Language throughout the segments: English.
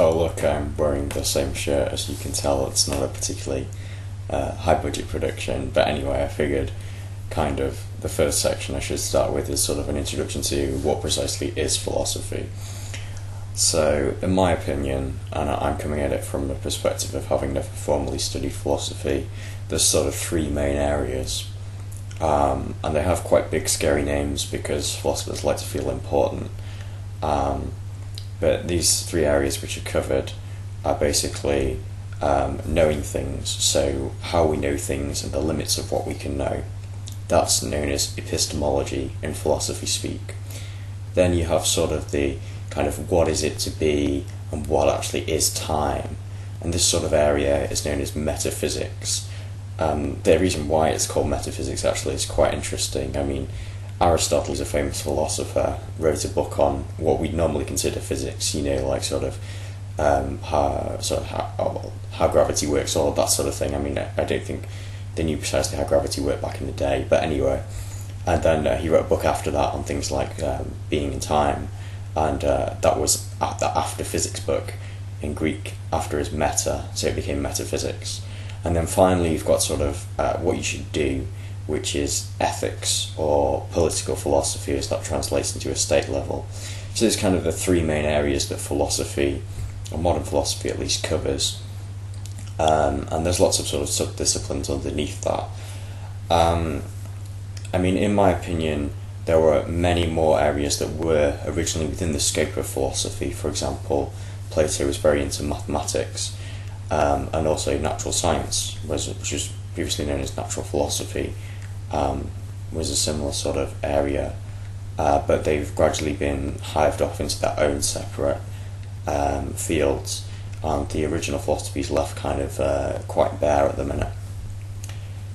Oh, look, I'm wearing the same shirt. As you can tell, it's not a particularly high budget production. But anyway, I figured kind of the first section I should start with is sort of an introduction to what precisely is philosophy. So, in my opinion, and I'm coming at it from the perspective of having never formally studied philosophy, there's sort of three main areas. And they have quite big, scary names because philosophers like to feel important. But these three areas which are covered are basically knowing things, so how we know things and the limits of what we can know. That's known as epistemology in philosophy speak. Then you have sort of the kind of what is it to be and what actually is time. And this sort of area is known as metaphysics. The reason why it's called metaphysics actually is quite interesting. I mean, Aristotle is a famous philosopher, wrote a book on what we'd normally consider physics, like how gravity works, all of that sort of thing. I mean, I don't think they knew precisely how gravity worked back in the day, but anyway. And then he wrote a book after that on things like being and time, and that was the after physics book in Greek, after is meta, so it became metaphysics. And then finally you've got sort of what you should do, which is ethics or political philosophy, as that translates into a state level. So there's kind of the three main areas that philosophy, or modern philosophy at least, covers. And there's lots of sort of sub-disciplines underneath that. I mean, in my opinion, there were many more areas that were originally within the scope of philosophy. For example, Plato was very into mathematics, and also natural science, which was previously known as natural philosophy, was a similar sort of area, but they've gradually been hived off into their own separate fields, and the original philosophy is left kind of quite bare at the minute.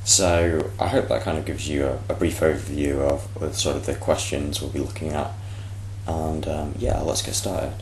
So I hope that kind of gives you a brief overview of sort of the questions we'll be looking at, and yeah, let's get started.